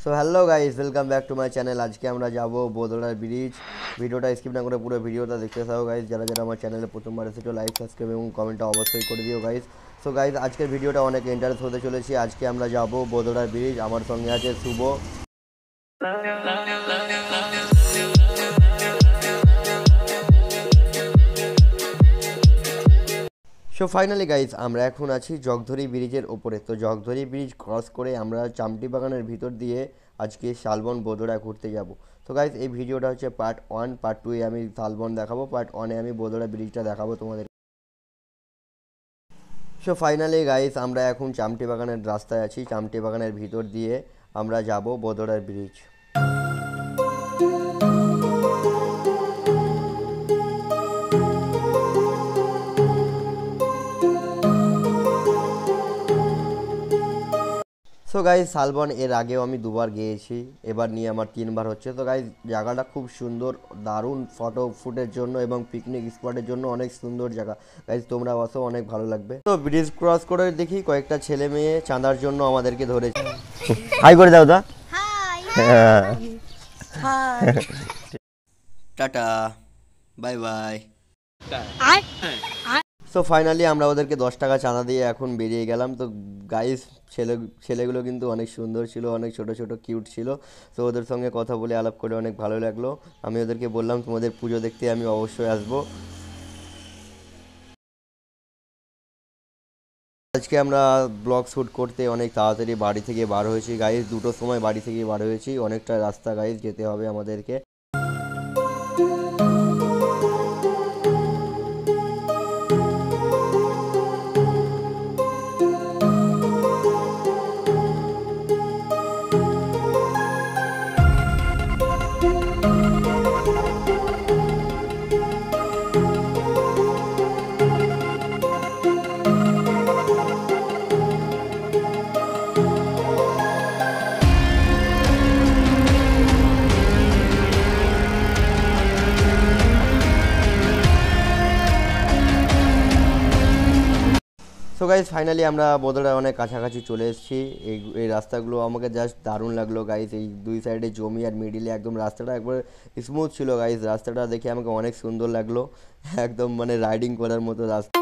So hello guys, welcome back to my channel. আজকে আমরা যাব বোদোড়ার ব্রিজ। ভিডিওটা স্কিপ না করে পুরো ভিডিওটা দেখতে থাকো গাইস। যারা যারা আমার চ্যানেলে প্রথমবার এসেছো লাইক, সাবস্ক্রাইব এবং কমেন্টটা অবশ্যই করে দিও গাইস। সো গাইস, আজকের ভিডিওটা অনেক ইন্টারেস্ট হতে চলেছে। আজকে আমরা যাব বোদোড়ার ব্রিজ। আমার সঙ্গে আছে শুভ। সো ফাইনালি গাইজ, আমরা এখন আছি জগধরি ব্রিজের ওপরে। তো জগধরি ব্রিজ ক্রস করে আমরা চামটি বাগানের ভিতর দিয়ে আজকে শালবন বোদোড়া ঘুরতে যাব। তো গাইজ, এই ভিডিওটা হচ্ছে পার্ট 1। পার্ট 2 আমি শালবন দেখাবো, পার্ট 1 আমি বোদোড়া ব্রিজটা দেখাবো তোমাদের। সো ফাইনালি গাইজ, আমরা এখন চামটি বাগানের রাস্তায় আছি। চামটি বাগানের ভিতর দিয়ে আমরা যাব বোদোড়ার ব্রিজ। সো গাইজ, শালবন এর আগেও আমি দুবার গিয়েছি, এবার নিয়ে আমার 3বার হচ্ছে। তো গাইজ, জায়গাটা খুব সুন্দর, দারুণ ফটো ফুটের জন্য এবং পিকনিক স্পটের জন্য অনেক সুন্দর জায়গা। গাইজ, তোমরা আসো, অনেক ভালো লাগবে। তো ব্রিজ ক্রস করে দেখি কয়েকটা ছেলে মেয়ে চাঁদার জন্য আমাদেরকে ধরেছে। হাই করে দাও দা। Tata, bye bye. So finally আমরা ওদেরকে 10 টাকা চাঁদা দিয়ে এখন বেরিয়ে গেলাম। তো গাইস, ছেলেগুলো কিন্তু অনেক সুন্দর ছিল, অনেক ছোট ছোট কিউট ছিল। তো ওদের সঙ্গে কথা বলে আলাপ করে অনেক ভালো লাগলো। আমি ওদেরকে বললাম তোমাদের পুজো দেখতে আমি অবশ্যই আসবো। আজকে আমরা ব্লগ শ্যুট করতে অনেক তাড়াতাড়ি বাড়ি থেকে বার হয়েছি গাইস। 2টোর সময় বাড়ি থেকে বার হয়েছি। অনেকটা রাস্তা গাইস যেতে হবে আমাদেরকে। সো গাইজ, ফাইনালি আমরা বোদোড়ায় অনেক কাছাকাছি চলে এসেছি। এই রাস্তাগুলো আমাকে জাস্ট দারুণ লাগলো গাইজ। এই দুই সাইডে জমি আর মিডিলে একদম রাস্তাটা একবার স্মুথ ছিল গাইজ। রাস্তাটা দেখে আমাকে অনেক সুন্দর লাগলো, একদম মানে রাইডিং করার মতো রাস্তা।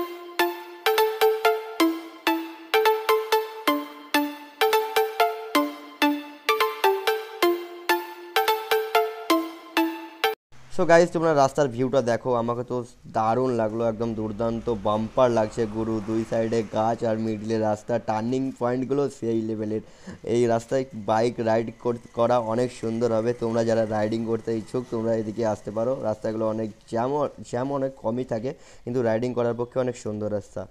সো গাইজ, তোমরা রাস্তার ভিউটা দেখো, আমাকে তো দারুণ লাগলো, একদম দুর্দান্ত বাম্পার লাগছে গুরু। দুই সাইডে গাছ আর মিডলে রাস্তা, টার্নিং পয়েন্টগুলো সেই লেভেলের। এই রাস্তায় বাইক রাইড করা অনেক সুন্দর হবে। তোমরা যারা রাইডিং করতে ইচ্ছুক তোমরা এদিকে আসতে পারো। রাস্তাগুলো অনেক জ্যাম অনেক কমই থাকে, কিন্তু রাইডিং করার পক্ষে অনেক সুন্দর রাস্তা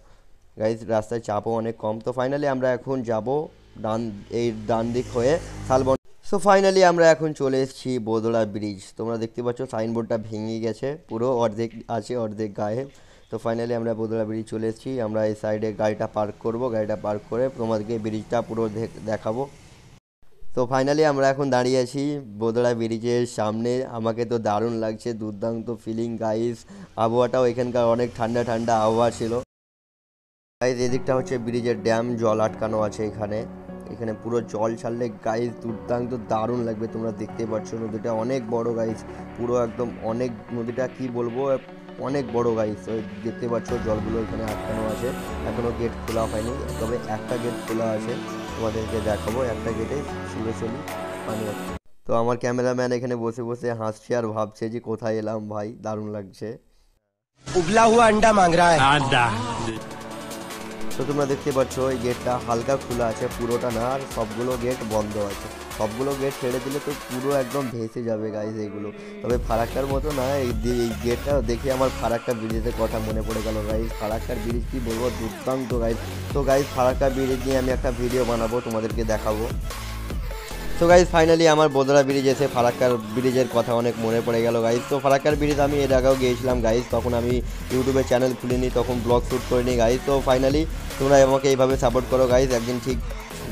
গাইজ। রাস্তায় চাপও অনেক কম। তো ফাইনালি আমরা এখন যাব ডান দিক হয়ে শালবন। সো ফাইনালি আমরা এখন চলে এসেছি বোদোড়া ব্রিজ। তোমরা দেখতে পাচ্ছ সাইনবোর্ডটা ভেঙে গেছে, পুরো অর্ধেক আছে অর্ধেক গায়েব। তো ফাইনালি আমরা বোদোড়া ব্রিজ চলে এসেছি। আমরা এই সাইডে গাড়িটা পার্ক করব, গাড়িটা পার্ক করে তোমাদেরকে ব্রিজটা পুরো দেখাবো। তো ফাইনালি আমরা এখন দাঁড়িয়ে আছি বোদোড়া ব্রিজের সামনে। আমাকে তো দারুণ লাগছে, দুর্দান্ত ফিলিং গাইস। আবহাওয়াটাও এখানকার অনেক ঠান্ডা ঠান্ডা আবহাওয়া ছিল গাইস। এদিকটা হচ্ছে ব্রিজের ড্যাম, জল আটকানো আছে এখানে। এখানে পুরো জল ছাড়লে গাইস দুর্দান্ত দারুণ লাগবে। তোমরা দেখতে পাচ্ছ নদীটা অনেক বড় গাইস, পুরো একদম অনেক, নদীটা কি বলবো, অনেক বড় গাইস। ওই দেখতে পাচ্ছ জলগুলো এখানে আটকানো আছে, এখনো গেট খোলা হয়নি, তবে একটা গেট খোলা আছে, তোমাদেরকে দেখাবো। একটা গেটে চলে পানি আছে। তো আমার ক্যামেরাম্যান এখানে বসে বসে হাসছে আর ভাবছে যে কোথায় এলাম ভাই, দারুণ লাগছে। उबला हुआ अंडा मांग रहा है। তো তোমরা দেখতে পাচ্ছ এই গেটটা হালকা খোলা আছে, পুরোটা না, আর সবগুলো গেট বন্ধ আছে। সবগুলো গেট ছেড়ে দিলে তো পুরো একদম ভেসে যাবে গাইজ এগুলো। তবে ফারাক্কার মতো না, এই গেটটা দেখে আমার ফারাক্কা ব্রিজের কথা মনে পড়ে গেল গাইজ। ফারাক্কার ব্রিজ কি বলবো, দুর্দান্ত গাইজ। তো গাইজ, ফারাক্কা ব্রিজ নিয়ে আমি একটা ভিডিও বানাবো, তোমাদেরকে দেখাবো। তো গাইজ, ফাইনালি আমার বোদোড়া ব্রিজ এসে ফারাক্কার ব্রিজের কথা অনেক মনে পড়ে গেল গাইজ। তো ফারাক্কার ব্রিজ আমি এর আগেও গিয়েছিলাম গাইজ, তখন আমি ইউটিউবে চ্যানেল খুলিনি, তখন ব্লগ শ্যুট করিনি গাইজ। তো ফাইনালি তোমরা আমাকে এইভাবে সাপোর্ট করো গাইজ। একদিন ঠিক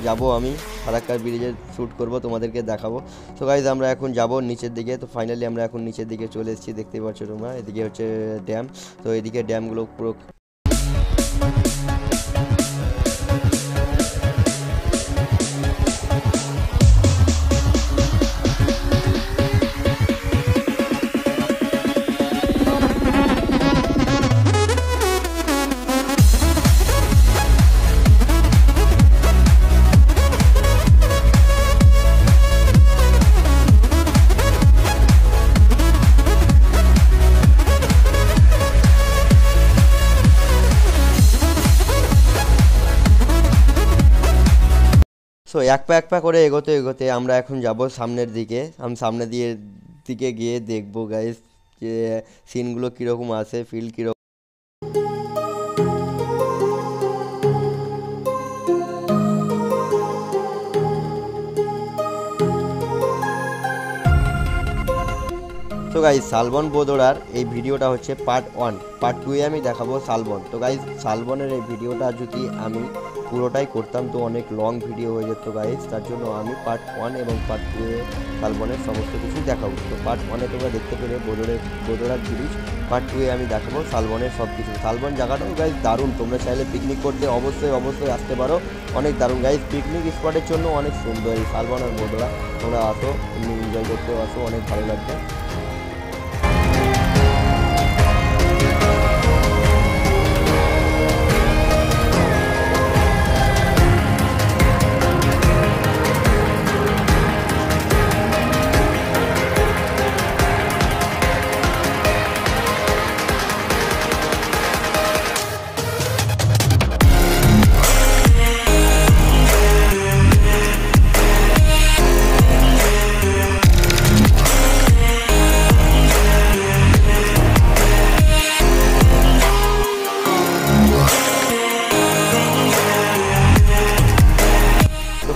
যাব আমি ফারাক্কার ব্রিজে শ্যুট করব, তোমাদেরকে দেখাবো। তো গাইজ, আমরা এখন যাব নিচের দিকে। তো ফাইনালি আমরা এখন নিচের দিকে চলে এসেছি, দেখতেই পাচ্ছ তোমরা। এদিকে হচ্ছে ড্যাম। তো এদিকে ড্যামগুলো পুরো সো এক পা করে এগোতে এগোতে আমরা এখন যাব সামনের দিকে। আমি দিকে গিয়ে দেখবো গাইস যে সিনগুলো কীরকম আছে, ফিল কীরকম। তো গাইজ শালবন বোদোড়ার এই ভিডিওটা হচ্ছে পার্ট 1, পার্ট 2 আমি দেখাবো শালবন। তো গাইজ শালবনের এই ভিডিওটা যদি আমি পুরোটাই করতাম তো অনেক লং ভিডিও হয়ে যেত গাইজ, তার জন্য আমি পার্ট 1 এবং পার্ট 2 এ শালবনের সমস্ত কিছু দেখাবো। তো পার্ট 1 তোমরা দেখতে পেলে বোদোড়ার ব্রিজ, পার্ট 2 আমি দেখাবো শালবনের সব কিছু। শালবন জায়গাটাও গাইজ দারুণ, তোমরা চাইলে পিকনিক করতে অবশ্যই আসতে পারো, অনেক দারুণ গাইজ, পিকনিক স্পটের জন্য অনেক সুন্দর এই শালবন আর বোদোড়া। তোমরা আসো, এনজয় করতেও আসো, অনেক ভালো লাগবে।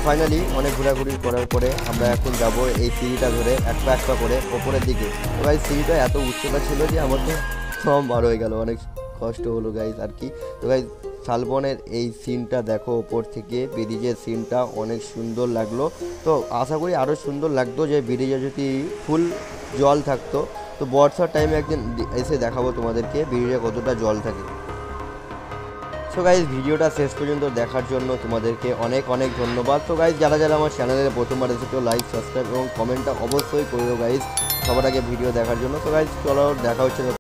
ফাইনালি অনেক ঘোরাঘুরি করার পরে আমরা এখন যাব এই সিঁড়িটা ধরে এক পা করে ওপরের দিকে। তো গাইজ সিঁড়িটা এত উচ্চতা ছিল যে আমার তো সব বার হয়ে গেল, অনেক কষ্ট হলো গাইজ আর কি। তো গাইজ শালবনের এই সিনটা দেখো, ওপর থেকে ব্রিজের সিনটা অনেক সুন্দর লাগলো। তো আশা করি আরও সুন্দর লাগতো যে ব্রিজে যদি ফুল জল থাকতো। তো বর্ষার টাইমে একদিন এসে দেখাবো তোমাদেরকে ব্রিজে কতটা জল থাকে। সো গাইজ ভিডিওটা শেষ পর্যন্ত দেখার জন্য তোমাদেরকে অনেক ধন্যবাদ। তো গাইজ যারা আমার চ্যানেলে প্রথমবার এসেছো লাইক, সাবস্ক্রাইব এবং কমেন্টটা অবশ্যই করো গাইজ, সবার আগে ভিডিও দেখার জন্য। তো গাইজ চলো দেখা হচ্ছে।